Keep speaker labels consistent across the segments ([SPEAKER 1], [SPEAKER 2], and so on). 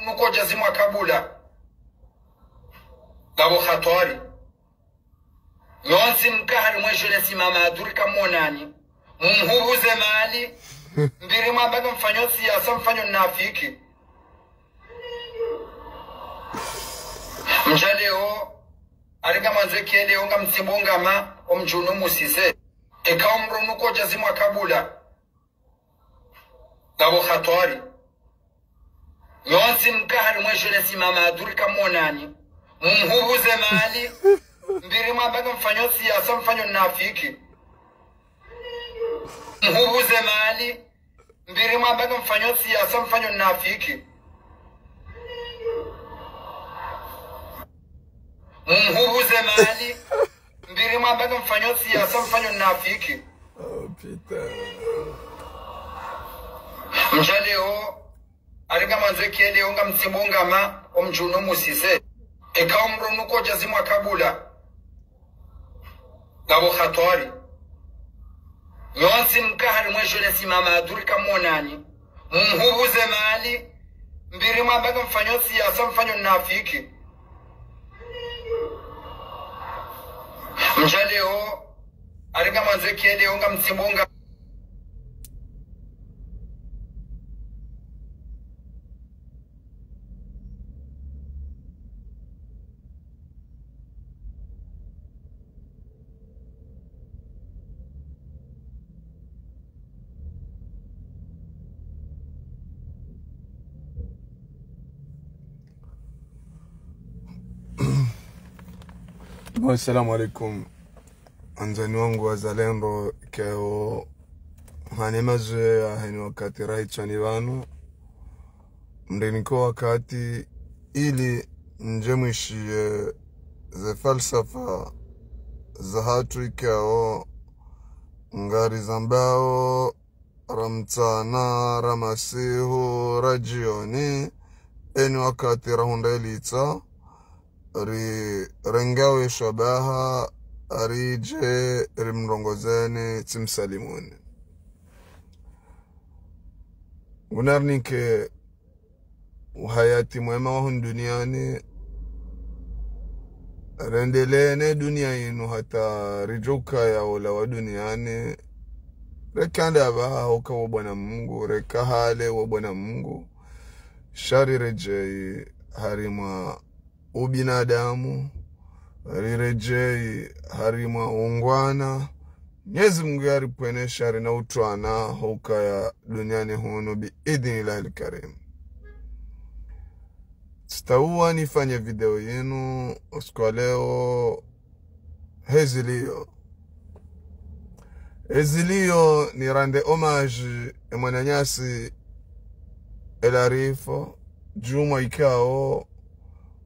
[SPEAKER 1] nuko jazimu akabula gabo khatwari yonsi nkahari mweshole simama adurika monani mumhubuze mali mbiri mwabaga mfanyo siyasa mfanyo nafiki mjaleo aringa manzeke leo nga mtimbongama omjunu musise eka umrunu ko jazimu akabula gabo khatwari yonsi nkahari mweshole simama adurika monani mumhubuze mali mbiri mwabaga mfanyo siyasa mfanyo nafiki mhubuze mali mbiri mwabaga mfanyo siyasa mfanyo nafiki mhubuze mali mbiri mwabaga mfanyo siyasa mfanyo nafiki mjaleo aringa manzeke leo nga mtimbongama omjunu musise eka umrunu ko jazimu akabula gabo khatwari yonsi nkahari mweshole simama adurika monani mumhubuze mali mbiri mwabaga mfanyo siyasa mfanyo nafiki mjaleo aringa manzeke leo nga mtimbonga
[SPEAKER 2] Assalamu alaikum anzani wangu wazalendo keo hanemaze aheni wakati rahichani wanu mdeniko wakati ili njemwishie ze falsafa za hatu ikeo ngari zambao ramtana ramasihu rajioni eni wakati rahunda elita rengawe shabaha arije rimrongozeni timsalimuni unarnike uhayati mwema wahun duniani rendelene dunia inu hata rijuka ya ula wa duniani rekanda abaha hoka wa bwana Mungu reka hale wa bwana Mungu shari rejei harima ubinadamu rirejei harima ungwana Mwenyezi Mungu yaripwene shari na utwana hoka ya duniani hunu biidhnillahi karim. Sitauwa nifanye video yenu usiku leo. Hezilio ni rande homage mwananyasi Elarifo juma ikao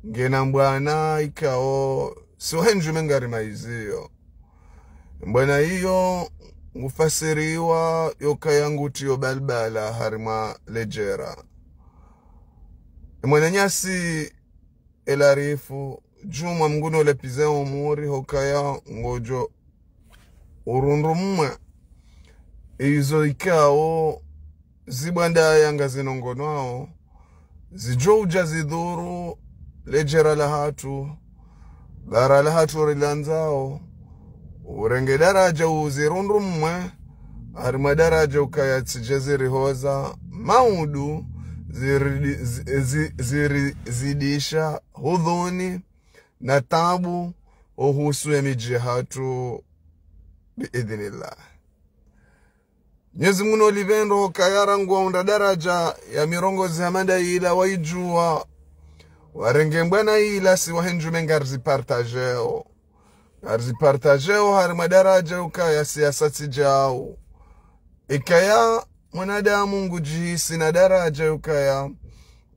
[SPEAKER 2] ngena mbwana ikao siwenju mengari maizio mbwana hiyo ngufasiriwa yoka yangu tiyo balbala harima lejera mwananyasi Elarifu juma mguno lepize umuri hokaya ngojo urundumwe izo ikao zibanda yanga zinongonwao zijouja zidhuru lejera la hatu dara la hatu rilanzao urenge daraja uzirundumwe harima daraja ukaya tijeziri hoza maudu zidisha hudhuni na tabu uhusu ya miji hatu biidhnillah. Mwenyezi Mungu olivendo kayara ngwa daraja ya mirongozi hamanda ila waijua warenge mbwana ila si wahenju mengarzi partageo harima daraja ukaya siyasati jao ikaya mwanadamu ngujihisi na daraja ukaya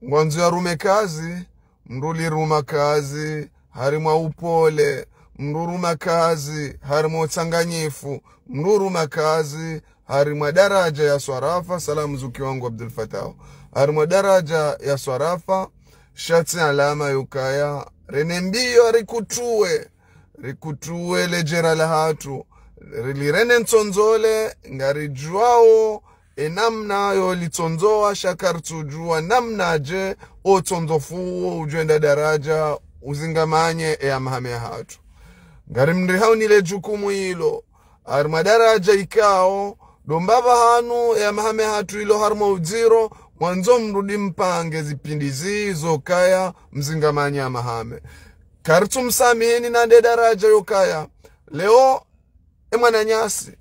[SPEAKER 2] ngwanzu ya rume kazi mruli ruma kazi harima upole mruruma kazi harima utanganyifu mruruma kazi harima daraja ya swarafa. Salamu zuki wangu Abdul Fatah. Harima daraja ya swarafa shati alama yukaya renembio rikutuwe lejera la hatu rilirene ntonzole ngari juao namna yo litonzoa shakar tujua namna je o tonzofu ujenda daraja uzingamanye mahame hatu ngarimri haunile jukumu hilo harma daraja ikao dombaba hanu mahame hatu ilo harma uziro mwanzo mrudi mpange zipindizi zokaya mzingamanye mahame kartu msamiheni nande daraja yokaya leo mwana nyasi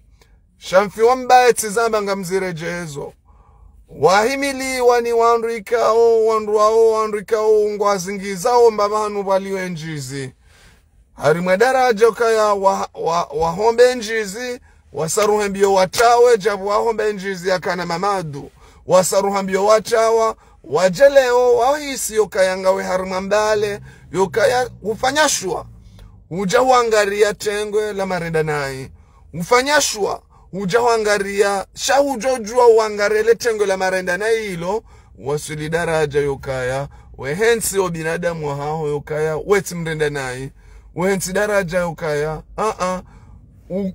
[SPEAKER 2] shamfi wambaye tizamba nga mzirejezo wahimili wani wandrikao ngwazingizao mbabanu waliwe njizi harimwe daraja yokaya wahombe njizi wasaruhembio watawe jabu wahombe njizi akana mamadu wasaruhembio watawa wajeleo wahisi yokaya ngawe harimwe mbale yokaya ufanyashwa uja huangaria tengwe la marenda nai ufanyashwa uja huangaria shahujojua uangarele tengwe la marenda nai hilo wasuli daraja yokaya wehensi o binadamu hao yokaya weti mrenda nai wehensi daraja yokaya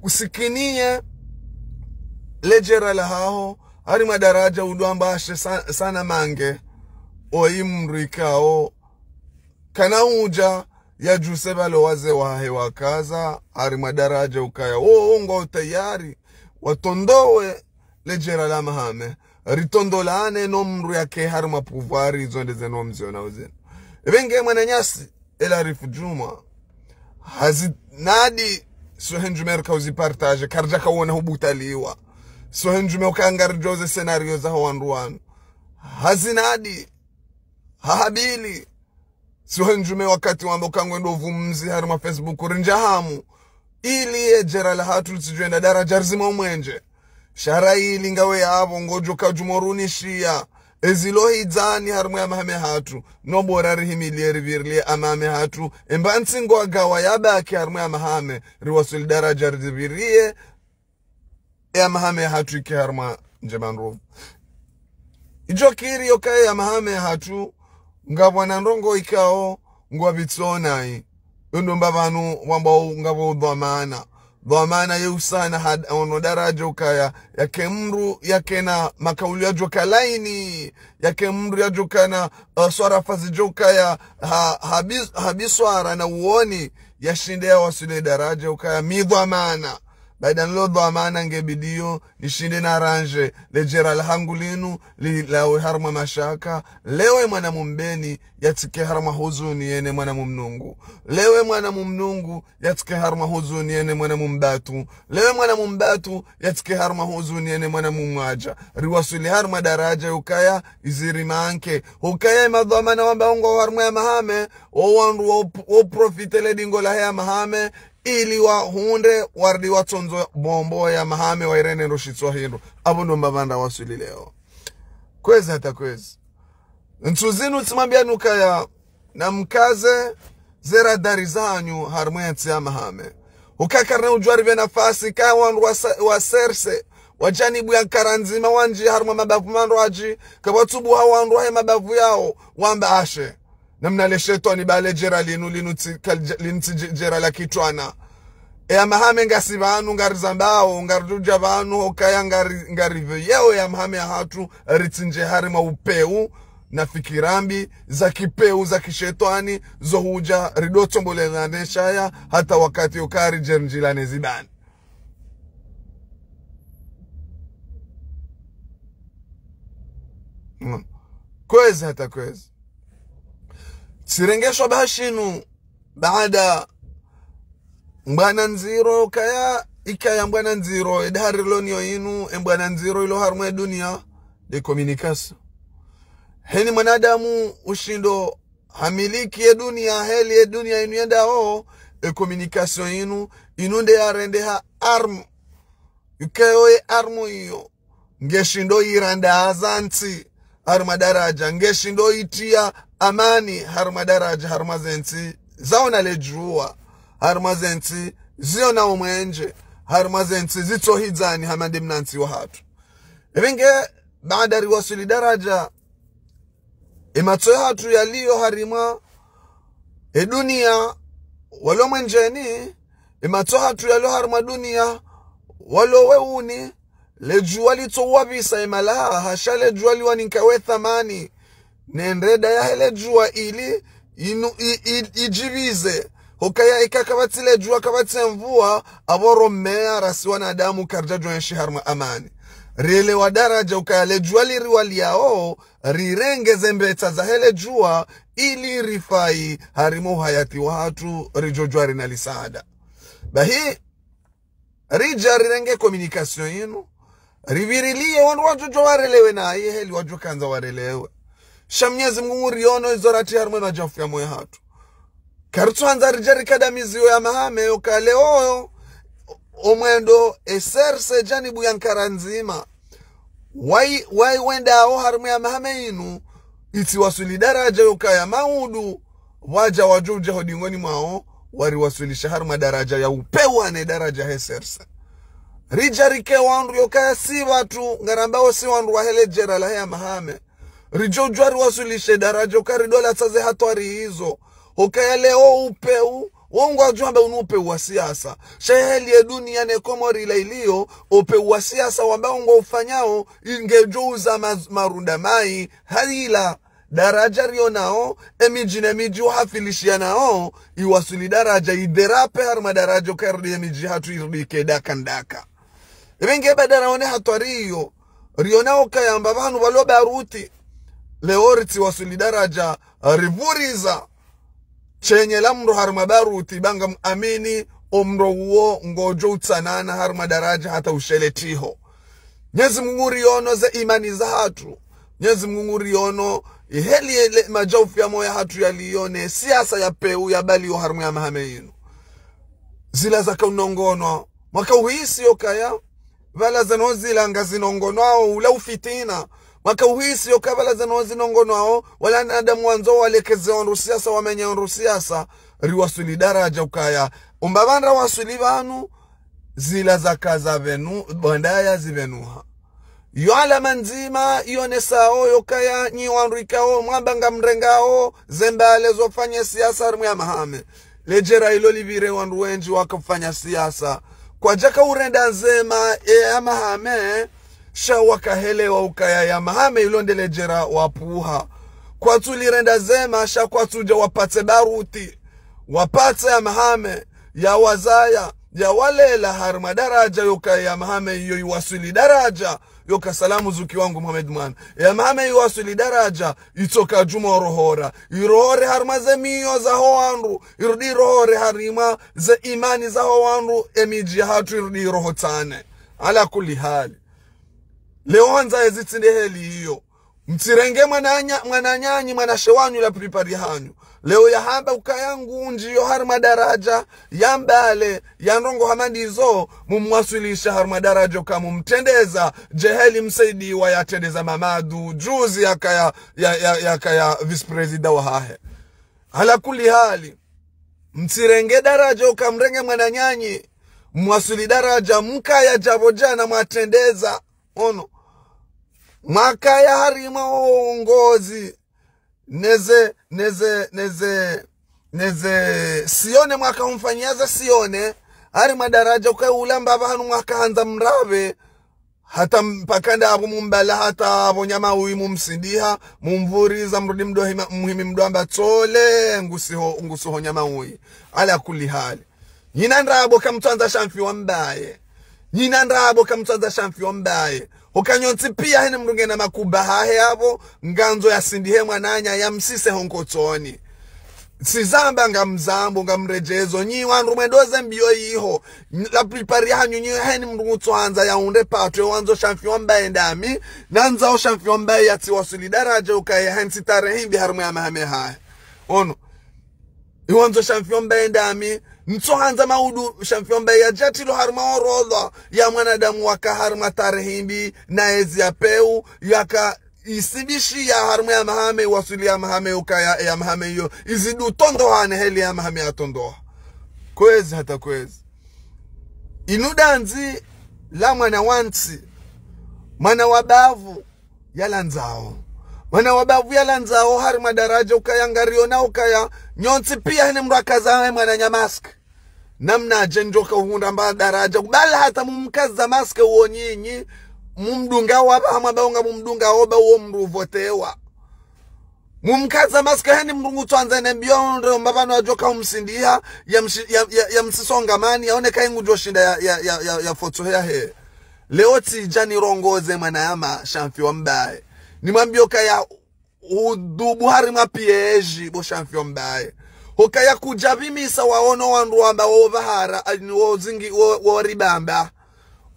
[SPEAKER 2] usikinie lejera la hao hari madaraja uduambashe sana mange oimrikao kana uja ya jusebalo waze wa hewa kaza hari madaraja ukaya ngo tayari watondowe lejera la mahame ritondolane no mru yake hari mapuvari zonde zeno mziona uzeni evenge mwana nyasi ela rifujuma hazinadi sohenjume rkauzi partage karja kawona hubutaliwa sohenjume ukangar jose senario za wanruan hazinadi hahabili sohenjume wakati wambo kangwendo vumzi harima Facebook rinjahamu ili ejera la hatu tijwenda daraja rzima umwenje shara ili ngawe ya avo ngojo kajumoruni shia ezilo hizani harima ya mahame hatu nobora rihimilie rivirlie amame hatu embansi ngo gawa yabaki harima ya mahame riwasuli daraja rivirie ya mahame hatu iki harima njemanro ijokiri yokaye ya mahame hatu ngabwana ndongo ikao ngwa bitsonai ndomba vanu wambao ngabo dhamana yeusana ono daraja ukaya yake mru yake na makauli ya joka laini yake mru ya joka na swara fazi joka ya habiswara na uoni ya shinde ya wasule daraja ukaya midhamana baada nilo dhamana ngebidio nishinde na ranje lejera la hangulinu lawe harma mashaka lewe mwana mumbeni yatike harma huzuni yene mwana mumnungu lewe mwana mumnungu yatike harma huzuni yene mwana mumbatu lewe mwana mumbatu yatike harma huzuni yene mwana mumwaja riwasuli harma daraja ukaya iziri manke ukaya madhamana wamba ungo harma ya mahame o profitele dingo la ya mahame ili wa hunde wardi watonzo bombo ya mahame wa irene roshitwa hindu abundo mbabanda wasuli leo kwezi hata kwezi ntuzinu timambia nukaya na mkaze zera dari zanyu harmwenzi ya mahame ukakarna ujuari vya nafasi kaya wandu wa serse wajanibu ya karanzima wanji harma mabavu mando waji kabatubu hawa wandu wahe mabavu yao wamba ashe namna le shetani bale jera linti jera la kitwana ya mahame ngasi vanu ngarizambao ngarjuja vanu hokaya ngarive yeo ya mahame ya hatu ritinje harima upeu na fikirambi za kipeu za kishetani zohuja ridotombole na neshaya hata wakati ukari jernjilane zibani kwezi hata kwezi sirengesho bahashinu baada mbwana nziro kaya ikaya mbwana nziro edhari lonio inu mbwana nziro ilo harumwe dunia de communication heni mwanadamu ushindo hamiliki ya dunia heli ya dunia inu yenda communication inu nde yarende ha arm yukayo armu iyo ngeshindo iranda azanti harma daraja ngeshindo itia amani harma daraja harma zenti zaona lejua harma zenti ziona umwenje harma zenti zitohizani hamande mnansi wa hatu evenge baada riwasuli daraja imatoe hatu yaliyo harima dunia walo mwenjeni imatoe hatu yaliyo harima dunia walo weuni le jua litowa bisa imala hasha le jua liwa ninkawe thamani nendreda ya hele jua ili ijivize hokaya ikakabati le jua kabati mvua aboro mmea rasiwa na damu karja joenshi harma amani rele wa daraja ukaya le jua liriwali yao rirengeze mbeta za hele jua ili rifai harimo hayati wa hatu rijojwa rinalisada bahi rija rirenge komunikasyon yinu rivirilie wanu wajojo warelewe na iye heli wajo kanza warelewe shamnyezi Mungu riono izorati harmo na jafu ya moya hatu karutu hanza rijari kadamiziyo ya mahame ukale oyo omwendo eserse janibu yankara nzima wai wenda ao harmo ya mahame inu iti wasuli daraja yukaya maudu waja wajuje hodingoni mwao wari wasulisha harma daraja ya upewane daraja heserse rijarike wandu yukaya si watu ngarambao si wandu wahele jera la hea mahame rijojwari wasulishe daraja ukari dola taze hatwari hizo ukaya leo upeu wongu wajuambe unupeu wa siasa sheheli ya dunia nekomori ila ilio upeu wa siasa wamba ungu ufanyao ingejouza marunda mai halila daraja rio nao emiji na miji wahafilishia nao iwasuli daraja iderape harma daraja ukardi emiji hatu irdike daka ndaka ibenge badara one hatwari hiyo rio nao kayamba vanu walo baruti leoriti wasuli daraja rivuriza chenye lamro harma baruti banga amini omro uo ngojo utsanana harma daraja hata usheletiho Nyezi Mungu riono za imani za hatu Nyezi Mungu riono iheli majaufu ya moya hatu ya lione siasa ya peu ya bali yo harmu ya mahame inu zila za kaunongono mwaka uhisi yokaya vala zanozi langa zinongono ula ufitina mwaka uhisi yoka vala zanozi nongono wala nadamu wanzo walekeze onru siasa wamenye onru siasa riwasuli daraja ukaya umbabandra wasuli vanu zila za kaza venu bandaya zivenuha yo alama nzima yone sao yokaya nyi wanrikao mwambanga mrengao zembale zofanya siasa harmu ya mahame lejera ilo livire wanru wenji wakafanya siasa kwa jaka urenda nzema ya mahame sha wakahelewa ukaya ya mahame ilonde lejera wapuha kwa tulirenda zema sha kwa tuja wapate baruti wapate ya mahame ya wazaya ya walela harma daraja yoka ya mahame iyo iwasuli daraja yoka salamu zuki wangu Muhammad man ya mahame iwasuli daraja itoka juma rohora irohore harma zemiyo za hoanru irudi rohore harima za imani za hoanru emiji hatu irudi rohotane ala kuli hali leo hanza ezitinde heli hiyo mtirenge mwananyanyi mwanashewanyu la pripari hanyu leo ya hamba ukayangu njiyo harma daraja yambale yanrongo hamandizo mumwasulisha harma daraja kama mtendeza jeheli msaidi wa yatendeza mamadu juzi yakaya vice president wa hahe ala kuli hali mtirenge daraja ukamrenge mwananyanyi mwasuli daraja mkaya jabojana mwatendeza ono makaya harima uongozi neze sione mwaka umfanyaza sione harima daraja ukaula mbaba hanu mwaka hanza mrave hata mpakanda hapo mumbala hata hapo nyama hui mumsindiha mumvuriza mrudi mdohi muhimi mdoamba tole ngusiho nyama hui ala kuli hali nyina nrabo kamtuanza shamfi wambaye nyina nrabo kamtuanza shamfi wambaye ukanyonti pia hene mrunge na makuba hahe hapo nganzo ya sindihe mwananya ya msise honkotoni sizamba nga mzambo nga mrejezo nyi wanru mwendoze mbio iho la prepari hanyu nyi hene mrungu tuanza ya unde pato wanzo champion mbaye ndami nanza o champion mbaye yati wasuli daraja ukaye hansi tarehimbi harmu ya mahame hae ono iwanzo champion mbaye ndami Ntuhanza maudu champion mbaye ya jatilo harma orodha ya mwanadamu waka harma tarehimbi na ezi ya peu yaka isibishi ya harma ya mahame wasuli ya mahame ukaya ya mahame yo izidu tondo hane heli ya mahame ya tondo kwezi hata kwezi inudanzi la mwana wansi mwana wabavu yala nzao mwana wabavu yala nzao harma daraja ukaya ngario na ukaya nyonsi pia hene mrakaza mwana nyamask namna jenjoka uhunda mba daraja kubala hata mumkaza maske uonyinyi mumdunga waba hamabaunga mumdunga oba uo mruvotewa mumkaza maska hani mrungu tuanza nembio mbabano wajoka umsindia ya msisongamani yaone kaingu joshinda ya fotohea he leo tijani rongoze manayama champion mbaye ni mwambio kaya udubu harima pieji bo champion mbaye hokaya kujabimisa waono wanruamba wovahara wozingi woribamba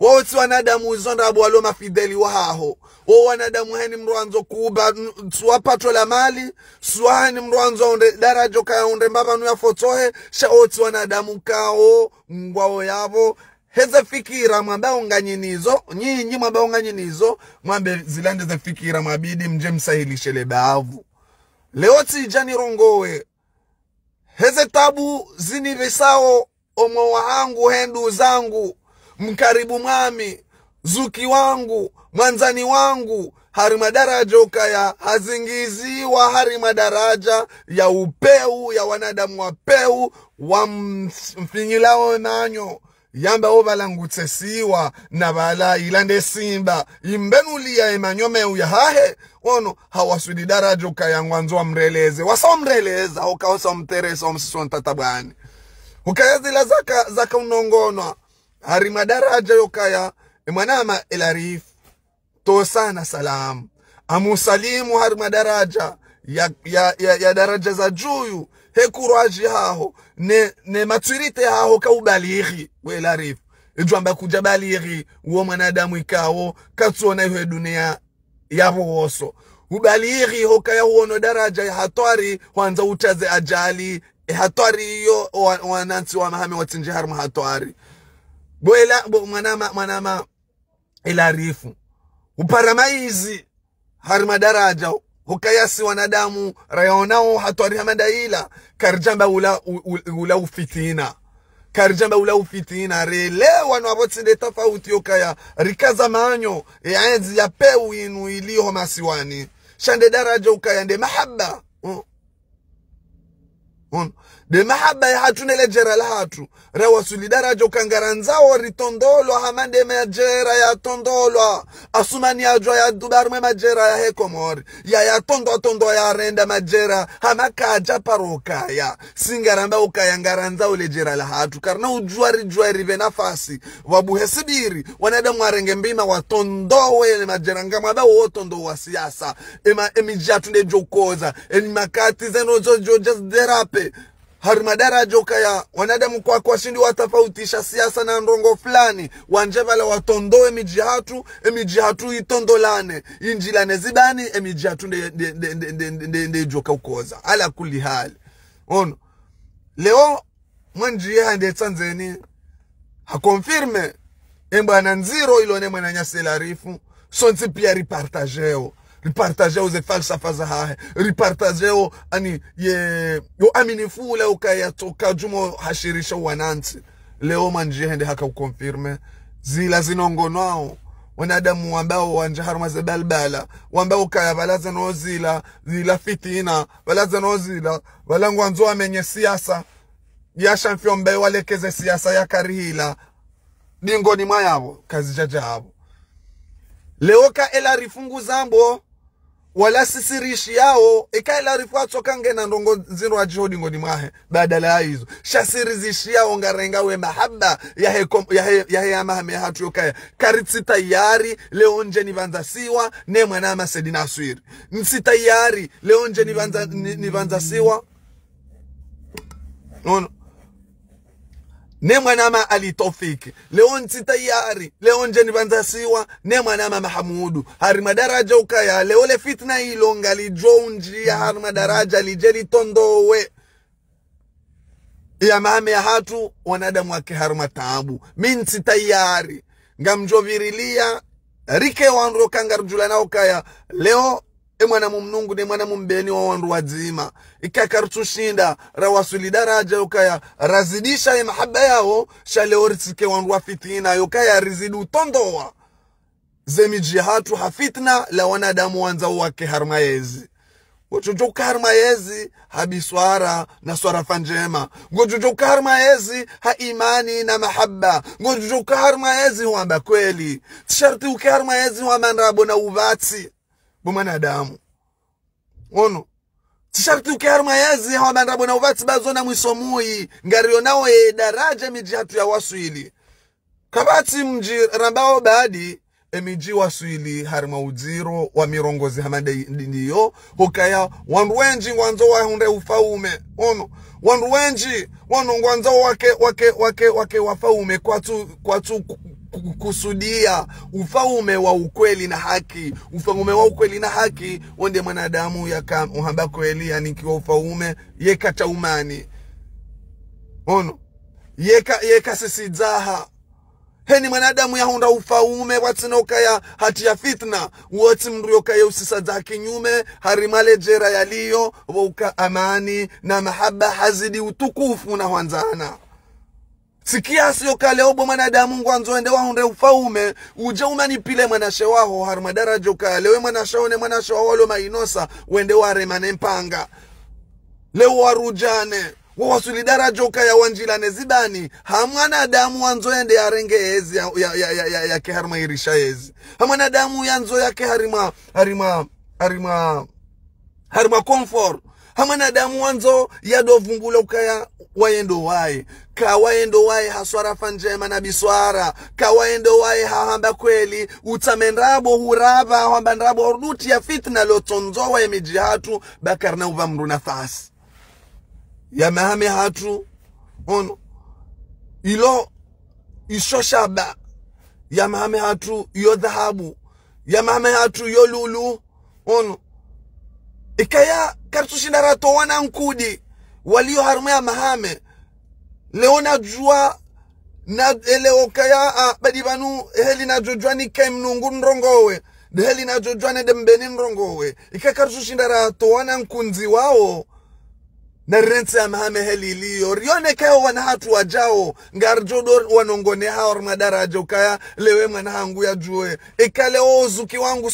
[SPEAKER 2] woti wanadamu uzonda abu walo mafideli wahaho wanadamu heni mruanzo kuba suwa pato la mali suwa heni mruanzo onde darajo kaya onde mbaba nuya fotohe sha woti wanadamu kao ngwao yavo heze fikira mwamba unganyinizo nyinyi mwamba unganyinizo mwambe zilande ze fikira mwabidi mje msahilishe lebavu leo tijani rongowe heze tabu zinivisao omo wangu hendu zangu mkaribu mwami zuki wangu mwanzani wangu hari madaraja ukaya hazingiziwa hari madaraja ya upeu ya wanadamu wa peu wa mfinyilao nanyo yamba ovalangutesiwa na bala ilande simba imbenulia emanyome uya hahe ono hawasudi daraja ukaya ngwanzo wa mreleze wasa mreleza ukawasa mteresa wa msiswa ntatabani ukaya zila zaka unongonwa hari madaraja yokaya mwanama elarif to sana salam amusalimu hari madaraja ya daraja za juyu hekuraji haho ne maturite haho ka ubalighi we elarif ejwamba kuja balighi uo mwanadamu ikao katsuona hiyo dunia yabo woso ubalighi hokaya huono daraja ya hatari wanza utaze ajali hatari yo wanansi wa mahame watinje harma hatari boela mwanama ilarifu uparamaizi harma daraja hukayasi wanadamu rayonao hatari hamadaila karjamba ula ufitina karjamba ula ufitina relewa no abotinde tofauti yokaya rikaza manyo yaenzi ya peu inu iliho masiwani shande daraja ukaya nde mahaba de mahaba ya hatu nele jera la hatu rewa suli daraja ukangaranzao ritondolo hamande majera ya tondolo asumani ya jwa ya dubarme majera ya hekomori ya tondo ya renda majera hamakaja parokaya singaramba ukaya ngaranzao le jera la hatu karna ujuari venafasi wabuhesibiri wanadamu warenge mbima watondowe majera ngamaba wotondo wa siasa emijatu nde jokoza makati zeno just derape hari madaraja ukaya wanadamu kwa shindi watafautisha siasa na ndongo fulani wanjevala watondoe emijihatu itondolane injilane zibani emijihatu nde joka ukoza ala kuli hali ono leo mwanjie hande Tanzania hakonfirme embana nziro ilone mwana nyaselarifu sonsi pia ripartageo ze falsafa za hahe ripartageo ani yo aminifule ukaya toka jumo hashirisha wanansi leo manjie hende haka ukonfirme zila zinongonwao wanadamu ambao wanjaharu balbala wambao kaya balaza no zila fitina balaza no zila walangu wanzoa menye siasa ya champion mbe walekeze siasa ya karihila dingoni mayabo kazi jajabo leo ka elarifungu zambo wala sisirishi yao ikaela rifuatso kangena ndongo zino wa jihodi ngoni mahe badala ya hizo shasirizishi yao ngarenga we mahaba ya mahame ya hatu yokaya karitsi tayari leo nje nivanza siwa ne mwanama sedina aswiri nsi tayari leo nje nivanza siwa nono ne mwanama alitofiki leo nsi tayari leo nje nivanza siwa ne mwanama Mahamudu hari madaraja ukaya leo le fitna hilo ngalijo unjia hari madaraja lijeli tondowe ya mahame ya hatu wanadamu wake hari matabu minsi tayari ngamjovirilia rike wanro kangarjula na ukaya leo mwana mumnungu ne mwana mumbeni wa wandu wazima ikakartushinda rawasuli daraja ukaya razidisha mahaba yao shaleoritike wandu wa fitina yokaya rizidu tondowa zemi jihatu hafitna la wanadamu wanza wake harmaezi ngojojo karma yezi habiswara na swara fanjema, ngojojo karma yezi ha imani na mahaba, ngojojo karma yezi huamba kweli, sharti ukarma yezi huamba nrabo na uvati bumanadamu ono sharti ukarma yezi huamba nrabo na uvati bazona mwisomui ngario nao daraja miji hatu ya waswili kabati mji rambao baadi emiji waswili harima uziro wa mirongozi hamada ndiyo hukaya wanruenji ngwanzo wa hunde ufaume ono wanruenji wano ngwanzo wake wafaume kwa tu kusudia ufaume wa ukweli na haki. Ufaume wa ukweli na haki wende mwanadamu yaka uhamba kweli yani kiwa ufaume yeka taumani ono yeka sisizaha heni mwanadamu ya hunda ufaume watinoka ya hati ya fitna wati mrioka ya usisa za kinyume harimale jera ya liyo wauka amani na mahaba hazidi utukufu na wanzana sikia siyo kale obo mwanadamu ngwanzo ende wa hunde ufaume uje umanipile mwanashe waho harimadara joka lewe mwanashe waho walo mainosa wende waremane mpanga leo warujane wawasuli darajoka ya wanjila nezibani hamwana damu wanzo ende ya renge ezi ya ke harima irisha ezi hamwana damu yanzo ya ke harima comfort hamwana damu wanzo ya dovumbula ukaya waendo wae ka waendo wae haswara fanjema na biswara ka waendo wae hahamba kweli utamendrabo huraba hamba ndrabo orduti ya fitna lotonzowa ya mijihatu bakarna uvamru nafasi ya mahame hatu ono ilo isho shaba ya mahame hatu yo dhahabu ya mahame hatu yo lulu ono ikaya kartushinda rato wana nkudi walio harma ya mahame leona jua na eleo kaya badibanu heli na jojwa ni kemnungu nrongowe heli na jojwa ne dembeni nrongowe ikaya kartushinda rato wana nkunzi wao na rense ya mahame heli liyo rione kaya wana hatu wajao ngarjodo wanongone hao madaraja kaya lewe mwana hangu ya juwe ikale ozuki wangu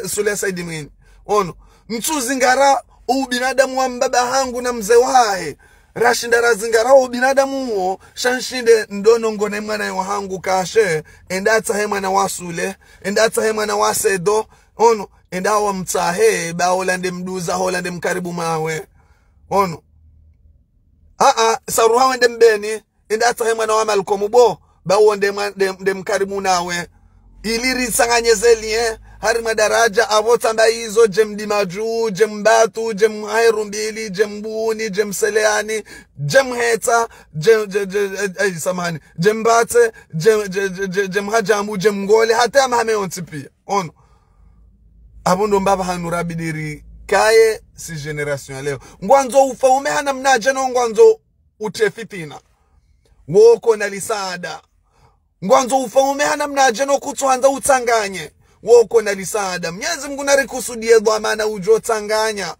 [SPEAKER 2] sule saidi mwini ono mchuzi ngara ubinadamu wa mbaba hangu na mzee wae rashindara zingara ubinadamu huo shanshinde ndono ngone mwana wa hangu kashe endata he mwana wasule endata he mwana wasedo ono endawa mtahe ba holande mduza holande mkaribu mawe ono saruha wende mbeni endata he mwana wa malkomubo ba wonde mkaribu nawe iliri sanganyezeli hari madaraja avotamba hizo jemdimaju jembatu jemhairumbili jembuni jemseleani jemheta samani jembate jemhajamu jemngole hata mahame pia ono abundo mbaba hanurabidiri kaye si generation leo ngwanzo ufaume hana mnaje no ngwanzo utefitina woko na lisada ngwanzo ufaume hana mnaje no kutuanza utanganye woko na lisada Mwenyezi Mungu narikusudie dhamana ujo tanganya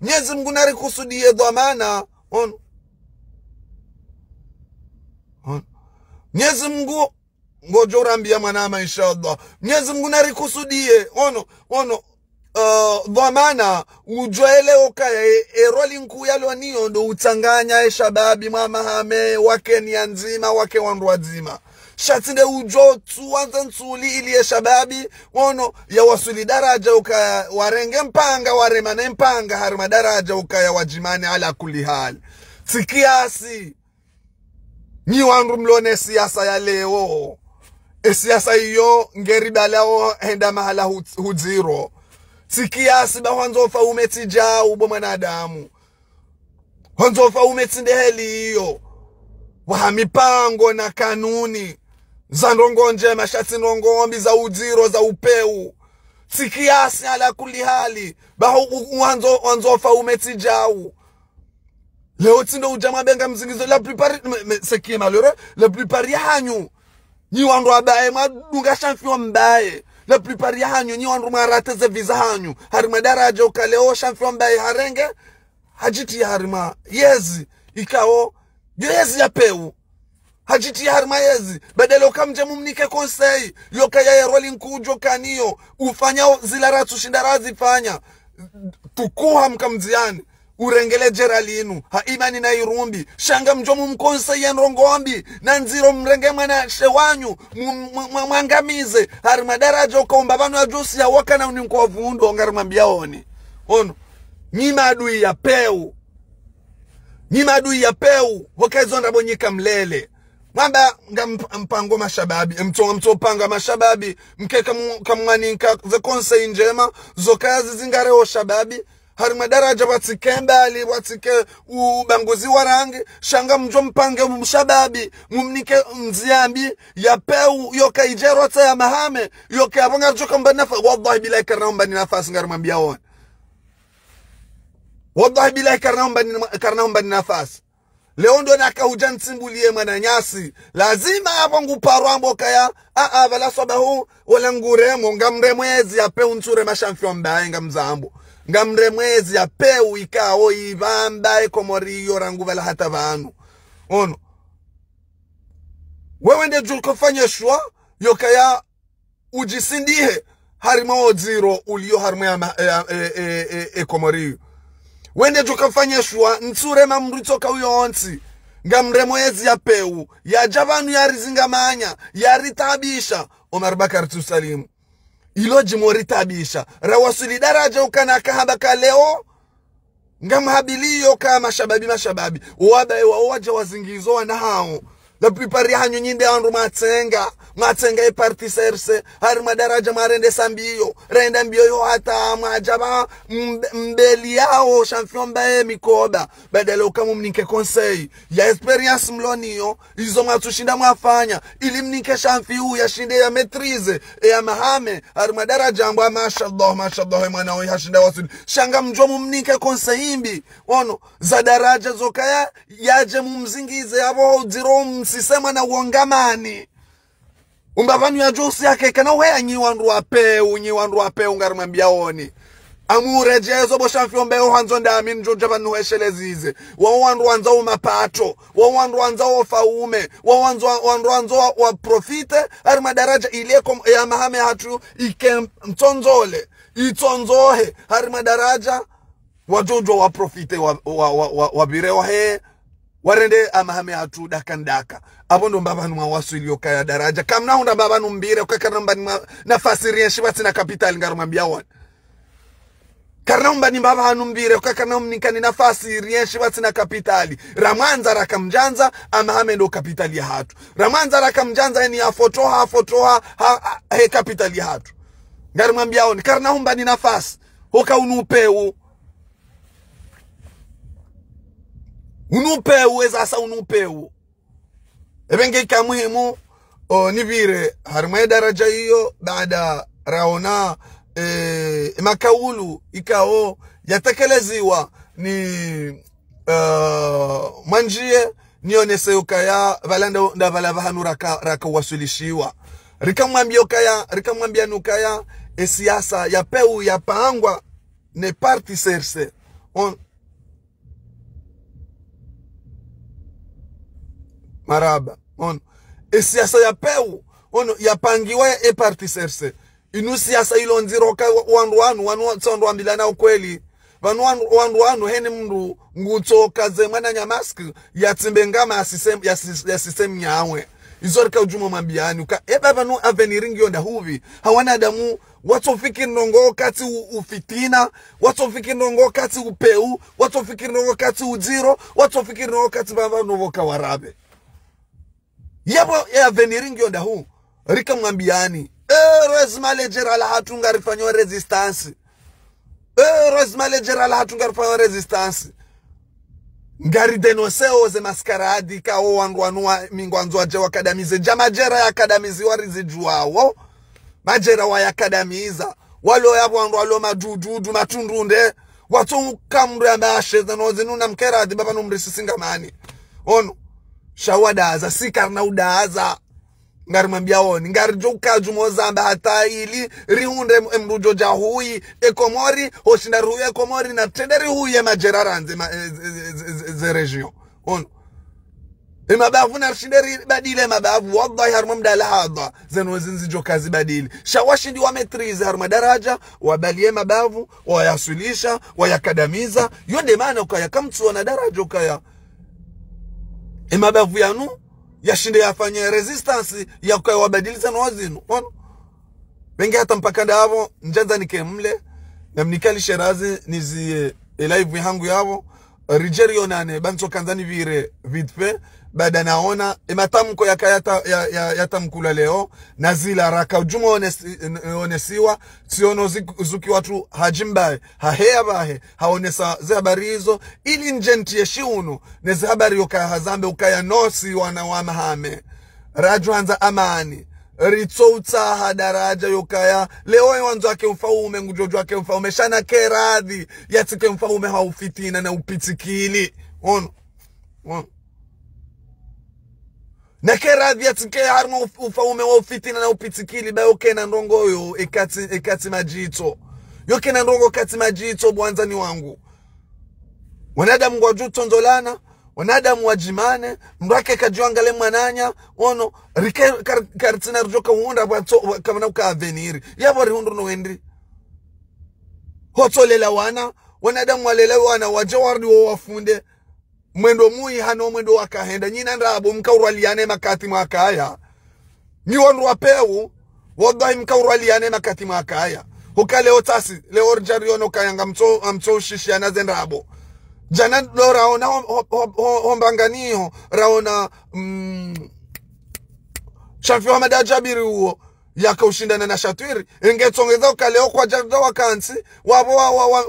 [SPEAKER 2] Mwenyezi Mungu narikusudie dhamana ono Mwenyezi Mungu ngojo rambia mwanama inshallah Mwenyezi Mungu narikusudie ono dhamana ujoele okaya eroli nku yalo niyo ndo utanganya shababi mama hame wake ni nzima wake wandu wazima shatinde ujo tuanza nsuli ili shababi ono ya wasuli daraja ukaya warenge mpanga waremane mpanga harima daraja ukaya wajimani ala kulli hal sikiasi ni wandu mlone siasa ya leo siasa hiyo ngeribalao henda mahala huziro sikiasi ba wanzofa umetija ubo mwanadamu wanzofa umetinde heli hiyo wahamipango na kanuni za ndongo njema shati ndongombi za uziro za upeu sikiasi ala kulli hali ba wanzofa umetijau leo tindo ujama benga mzingizo la plupart sekie malheureux la plupart ya hanyu ni wandu abaye madunga champion mbaye la plupart ya hanyu ni wandu marate ze visa hanyu harima daraja ukaleo champion mbaye harenge hajiti harima yezi ikao yezi ya peu hajiti harima yezi badala ukamje mumnike konsei yoka ya rolling kujo kaniyo ufanya zila ratu shindarazi fanya tukuha mkamziani urengele jeralinu ha imani na irumbi shanga mjomu mkonsa ya nrongombi na nziro mrenge mwana shewanyu mwangamize hari madaraja ukaomba vanu ya jusi ya waka na uninkovu ongari mambiaoni ono nyima adui ya peu wakazonda bonyika mlele mwamba nga mpango mashababi mto panga mashababi mkeka kamwaninka za konsa injema zokazi zingare o shababi hari madaraja watikembali watike ubanguzi warangi shanga mjo mpange mshababi mumnike mziambi ya peu yoka ijerota ya mahame yoka abonga joka mbanafa wallahi bila karnaomba ni nafasi ngari mambiaoni wallahi bila karnaomba ni nafasi leo ndo nakahuja nsimbulie mwananyasi lazima hapo nguparwa mboka ya vala sobahu wala nguremo ngamremwezi ya peu nture mashamfyo mbaye ngamzambo ngamremwezi ya peu ikao ibamba ekomoriyo rangu vala hata vanu ono wewe nde julkofanya shwa yoka ya ujisindihe harima oziro ulio harima ya ekomoriyo wende tukafanya shwa ntsure mamritoka uyonsi ngamremwezi ya peu ya javanu ya rizingamanya ya ritabisha Omar Bakar Tusalimu iloji moritabisha rawasuli daraja ukanaka habaka leo ngamhabiliyo ka mashababi wabae wawaja wazingizo wana hao la pripari hanyo nyinde andu matsenga e parti serse hari madaraja marende sambiyo renda mbiyo yo hata majaba mbeli yao champion bae mikoba badala ukamu mnike conseil ya experience mloniyo izo matushinda mwafanya ili mnike champion ya shinde ya maîtrise ya mahame hari madaraja ambwa mashallah mwana wa hashinda wasuli shanga mjomu mnike conseil imbi ono za daraja zokaya yaje mumzingize abo ziro msisema na uongamani umbavanu ya josi yake kana wea nyiwandu wa peu ngarimambiaoni amurejezo bo champion mbeo hanzo ndami njoja banu heshelezize wawandu wanzao mapato wawandu wanzao faume wawandu wanzao wa profite ari madaraja ileko ya mahame hatu ike mtonzole itonzohe ari madaraja wajojo wa profite wa birewa he warende amahame hatu dakandaka abondo mbabanu mawasili okaya daraja kamna hunda mbabanu mbire okakana mbani nafasi rienshi bati na capital ngarumambia wan karna mbani mbabanu mbire okakana mnikani nafasi rienshi bati na kapitali Ramwanza rakamjanza amahame ndo kapitali ya hatu Ramwanza rakamjanza yani afotoha he kapitali ya hatu ngarumambia wan karna mbani nafasi hoka unupeu eza unupeu ebenge kamuhimu nivire harma daraja hiyo baada raona makaulu ikao yatekeleziwa ni manjie nionese ukaya valanda ndavala vahanu raka wasulishiwa rikamwambia nukaya siasa ya peu ya paangwa ne parti serse maraba siasa ya peu yapangiwa parti serse inu siasa ilo nziroka wanu tsondo ambilana ukweli wanu hene mndu ngutoka zemana nyamaski yatsimbe ngama ya system yawe izorika ujumo mambiani banu aveniringi yonda huvi hawana damu watu fikiri nongo kati ufitina watu fikiri nongo kati upeu watu fikiri nongo kati uziro watu fikiri nongo kati baba novoka warabe yabo ya veniringi yonda hu rika mwambiani rezmale jerala hatunga rifanyo resistance rezmale jerala hatunga rifanyo resistance ngari denoseo ze maskaradi ka wandu mingwanzo aje wakadamize jamajera ya akadamizi warizijuawo majera wa yakadamiza walo yabo wandu walo madududu matundunde watu kamru ya mashe zinuna mkeradi baba numrisisingamani ono shawadaza sikarna udaza ngari mambiaoni ngari joka jumozamba hata ili rihunde mrujo jahui ekomori hoshinda ruhu ekomori na tenderi hui ya majeraranze ze region ono mabavu na shinderi badile mabavu wallahi harma mdala hadha zeno zinzijo kazi badili shawashindi wametrize harma daraja wabalie mabavu wayasulisha wayakadamiza yonde maana ukaya kamtu na daraja ukaya mabavu yanu yashinde yafanye resistance ya ukaya wabadiliza no wazinu ono wengi hata mpaka ndavo njanza nikemle na mnikali sherazi nizi live yangu yavo Rigerio nane banso kanzani vire vitpe bada naona matamko yatamkula leo nazila raka ujuma onesiwa siono zuki watu hajimbae hahea bahe haonesa ze habari hizo ili njenti yeshiuno neze habari yoka hazambe ukaya nosi wana wa mahame raju hanza amani ritouta hadaraja yokaya leo wanzo wake mfaume ngujojo wake mfaume shana keradhi yatike mfaume haufitina na upitikili ono na keradhi yatike harma ufaume wa ufitina na upitikili bayo kena ndongo yo ekati majito yo kena ndongo kati majito bwanzani wangu wanadamu ngwaju tonzolana wanadamu wajimane mrake kajuangale mwananya ono rike kartina rujoka huunda kama na aveniri yabo rihundu no wendri hotolela wanadamu walela wana wajawardi wo wafunde mwendo mui hano mwendo wakahenda nyina ndabo mkaurwaliane makati mwakaya ni wonu wapeu wallahi mkaurwaliane makati mwakaya hukale otasi leo rjariono kayanga amto shishia zendabo jana lo raona hombanganiho raona Shafi Ahmed Ajabiri huo yaka ushindana na Shatwiri ingetongeza ukaleo kwa jarda wakansi wabo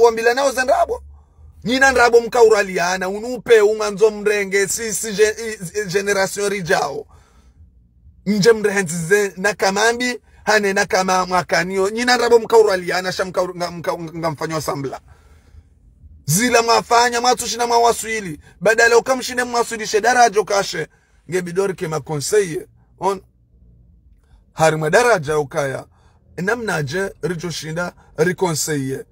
[SPEAKER 2] wambila nao zendabo nyina ndrabo mkauraliana unupe umanzo mrenge sisi generation rijao nje mrehenzize na kamambi hane na kama mwakanio nyina ndrabo mkauraliana ngamfanywa sambla zila mwafanya mwatushina mwawaswili badala ukamshine mwaswilishe daraja ukashe ngebidori kema konseye on harima daraja ukaya namnaje rijoshinda rikonseye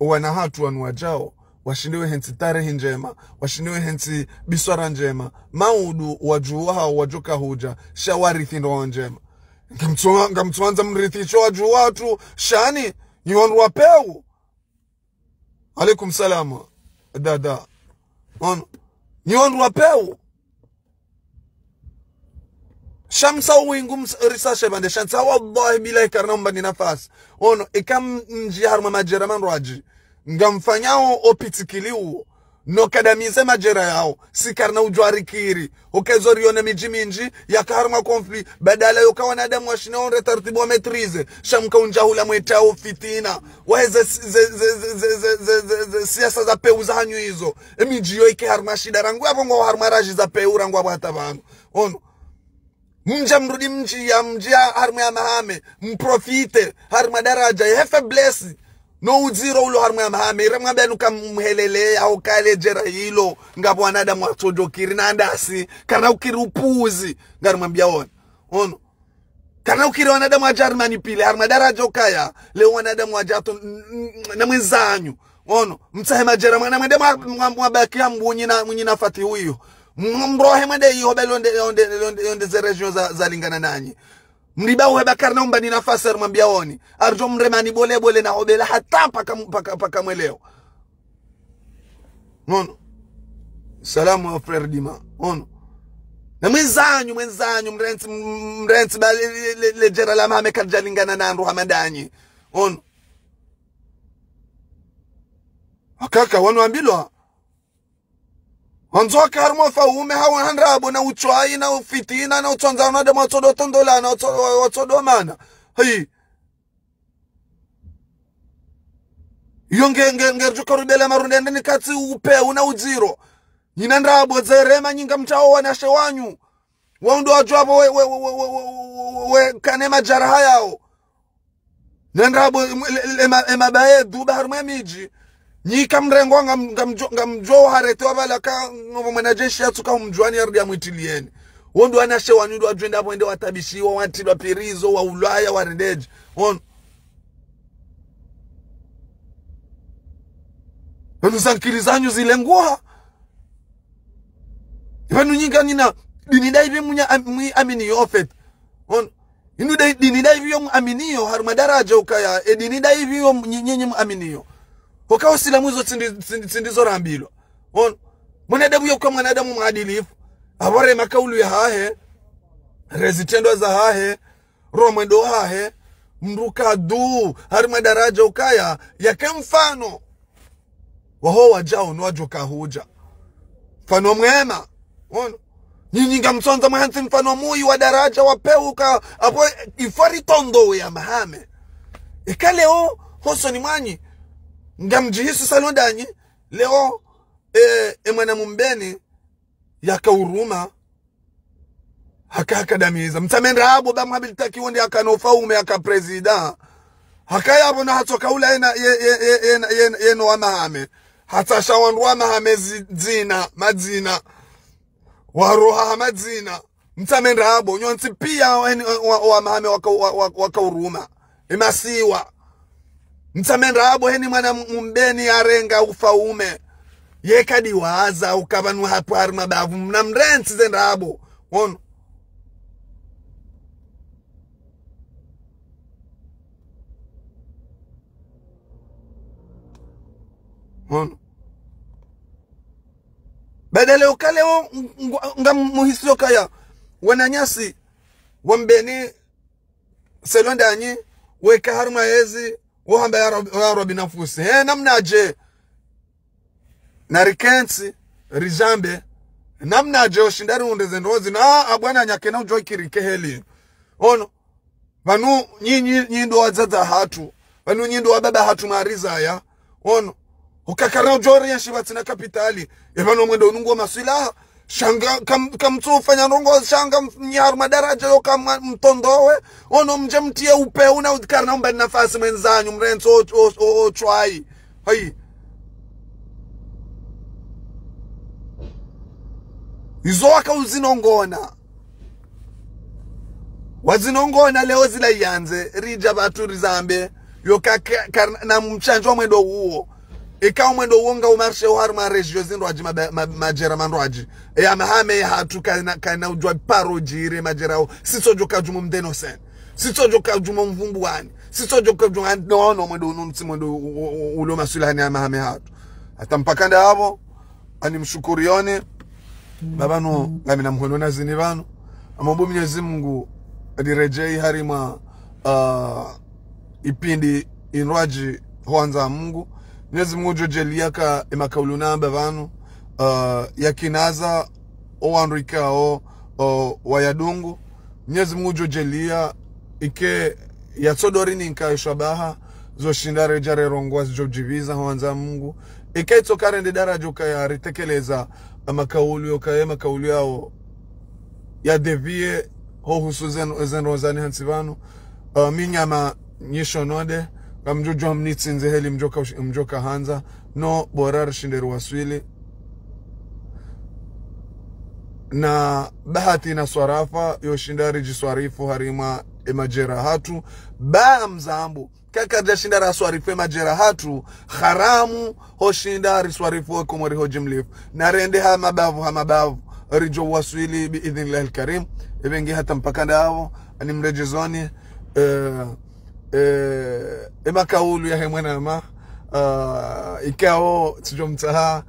[SPEAKER 2] wana hatu wanuajao washindiwe hensi tarehe njema washindiwe hensi biswara njema maudu wajuwa hao wajuka huja shawarithi ndo njema ngamtuanza mrithicho wajuwa watu shani niwanu wapeu alaikum salama dada ono niwanu wapeu shamsa wingu risashe bande shamsa wallahi bilahi karna mbani nafasi ono ikam nji harma majera manroaji ngamfanyao opitikiliu no kadamize majera yao sikarna ujwari kiri okezorione miji minji yakarma konfli badala yoka wanadamu washine onre tartibu wa metrize shamka unjahula mwetao fitina waheze siasa za peu za hanyu hizo miji yo ike harma shida rangu hapo harma raji za peu rangu hapo hata vanu ono mja mrudi mji ya harma ya mahame mprofite harma daraja hefe blessi no uziro ulo harma ya mahame remwa benu kamhelele au kale jera hilo ngapo wanadamu watojo kiri na andasi kana ukiri upuzi ngarimwambia ono kana ukiri wanadamu wajarmani pile harma daraja ukaya leo wanadamu wajato na mwenzanyu ono msahema jera mwana mwende mwabaki ya mwenyina fati huyo mbrohe mwende hiyo belonde ze region za lingana nanyi mliba uwe bakarna umbani nafasi mwambia oni arjo mremani bole na obela hata paka mweleo ono salamu wa Ferdima ono na mwenzanyu mrenzi ba lejera la mame karja lingana na nruha madanyi ono akaka wanu ambilwa Anzo karmo faume hawa handrabo na uchwai na ufitina na utonza na demo todo tondola na todo mana hey yonge korubela marunde ndani kati upe una uziro nyina ndrabo zerema nyinga mchao wanashe wanyu waundo wajwabo we kanema jaraha yao ndrabo emabaye duba harma miji Nyika mrengo ngamjo harete wabala ka mwanajeshi yatuka mjuani yarudi ya mwitilieni. Wondo anashe wanyudu wajuenda mwende watabishiwa wantilwa pirizo wa ulaya wa rendeji. Wenu zankili zanyu zile nguha. Wenu nyinga nina dini daivi amini ofet on inu dini daivi yo aminiyo har madaraja ukaya dini daivi yo nyinyi aminiyo hoka usilamu zo sindizo rambilo on mwanadamu yo kwa mwanadamu mwadilifu abore makaulu ya hahe rezitendo za hahe romendo hahe mruka du har madaraja ukaya yake mfano waho wajao nwajoka huja mfano mwema on nyinyi ngamsonza mwanzi mfano mui wa daraja wapeuka apo ifari tondo ya mahame leo hoso ni mwanyi ngamjihisu salondanyi leo mwana mumbeni yaka uruma haka akadamiza mtamendra abo bamhabilitaki wonde akanofa ume aka presida haka yabo na hatoka ula yeno wa mahame hata shawandu wa mahame zina madzina waroha madzina mtamendra abo nyonsi pia wa mahame waka uruma imasiwa mtamendra abo heni mwana mumbeni arenga ufaume yekadi waza ukabanu hapo harima bavu na mrensi zenda abo ono badale ukaleo ngamuhisio kaya wananyasi wambeni selondanyi weka harima hezi wahamba ya robi nafusi namnaje narikensi rijambe namnaje oshindari undeze ndozi na abwana nyakena ujoi kirike heli ono vanu nyindo wazaza hatu vanu nyindo wababa hatu mariza ya ono ukakara ujori ya shibatina kapitali evano mwendo unungu wa maswila shanga kamtu ufanya nrongo shanga mnyaru madaraja yoka mtondowe ono mje mtie upe una udikara na mbani nafasi mwenzanyu mrenso o chwai hai izo waka uzinongona wazinongona leo zila yanze rija batu rizambe yoka na mchanjo mwendo uo ikaw mwendo uonga umarshe uharma regio zindu waji majera mandu waji mahame hatu kana ujwa paro jire majera u sitojoka jumu mdeno sen sitojoka jumu mvumbu wani sitojoka jumu no mwendo unumti mwendo ulo masulani ya mahame hatu hata mpakanda havo ani mshukurione babano lamina mholona zinivano amambu Mwenyezi Mungu adirejei harima ipindi inwaji huanza Mungu Mwenyezi Mungu jojelia ka imakauluna babano yakinaza owanrika wayadungu Mwenyezi Mungu jojelia ike yatsodorini nka ishabaha zo shindare jare rongwa jojiviza huanza Mungu ike itokare ndi daraja ukaya ritekeleza makaulu yokaye makaulu yao ya devie ho husuzen rozani hansivano minyama nyishonode kamjojo mnitsinze heli mjoka hanza no borar shinderu waswili na bahati na swarafa yo shindari jiswarifu harima emajera hatu ba mzambu kaka shindara swarifu emajera hatu haramu ho shindari swarifu komori ho jimlifu na rende hamabavu rijo waswili biidhnillah alkarim ebengi hata mpakanda hao ani mrejezoni emakaulu ya hemwana ma ikao tijomtaha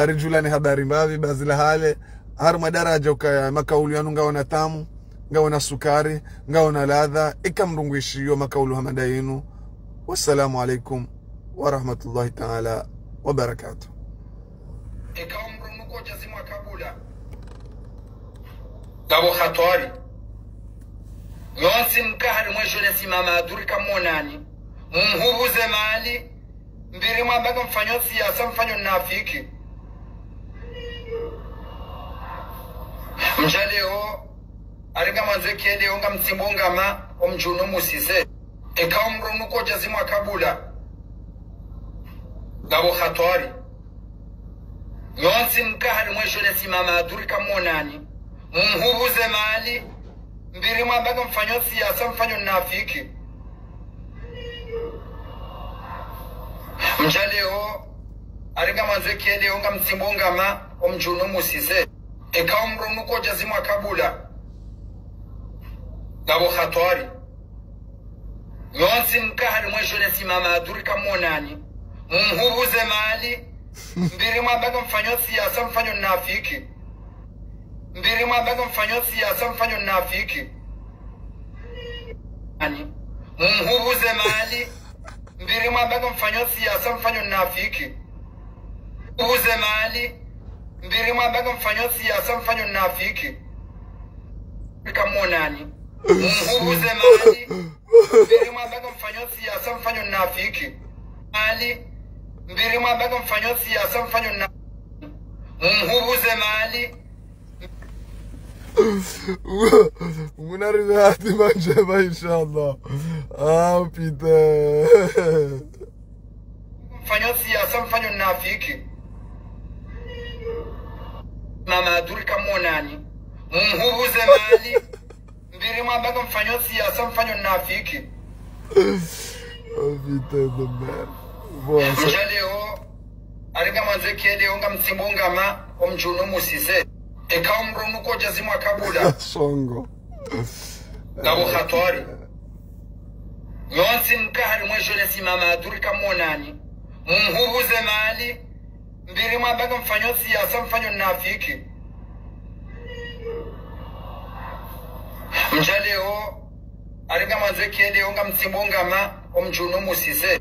[SPEAKER 2] rijulani habari mbavi bazila hale har madaraja ukaya makaulu yanu ngaona tamu ngaona sukari ngaona ladha ikamrungwishiyo makaulu hamadainu wassalamu alaikum wa rahmatullahi ta'ala wa barakatuh
[SPEAKER 1] ikamrunguko jazima kabula gabo khatwari yonsi mkahari mwisho nesimama adurika monani mumhubuze mali mbiri mwambaga mfanyo siyasa mfanyo nafiki mjaleo ariga manze kiende onga msimbongama omjuno musise ekaw mronuko jazima kabula gabo khatwari yonsi mkahari mwisho nesimama adurika monani mumhubuze mali mbiri mwambaga mfanyo siyasa mfanyo nafiki mjaleo ariga manze kiende onga msimbongama omjuno musise ikawa mronuko jazimu akabula nabo khatwari yonsi nkahari mweshone simama aduri kamonani mumhubuze mali mbiri mwambaga mfanyo siyasa mfanyo nafiki mbiri mwambaga mfanyo siyasa mfanyo nafiki ani mumhubuze mali mbiri mwambaga mfanyo siyasa mfanyo nafiki ubuze mali mbiri mwambaga mfanyo siyasa mfanyo nafiki kamonani mumhubuze mali mbiri mwambaga mfanyo siyasa mfanyo nafiki mali mbiri mwambaga mfanyo siyasa mfanyo nafiki mumhubuze mali
[SPEAKER 2] Munarime hati manjeba inshallah. Peter.
[SPEAKER 1] Mfanyo siyasa mfanyo nafiki mama aduri kamonani mumhubuze mali mbiri mwambaga mfanyo siyasa mfanyo nafiki
[SPEAKER 2] Peter the man.
[SPEAKER 1] Mjaleo ariga manze kede nga msimbonga ma omjuno musise ekawa mronuko jazimu akabula
[SPEAKER 2] Songo.
[SPEAKER 1] nabo khatwari yonsi nkahari mweshone simama aduri kamonani mumhubuze mali mbiri mwambaga mfanyo siyasa mfanyo nafiki Mjaleo ariga manze kede nga msimbonga ma omjuno musise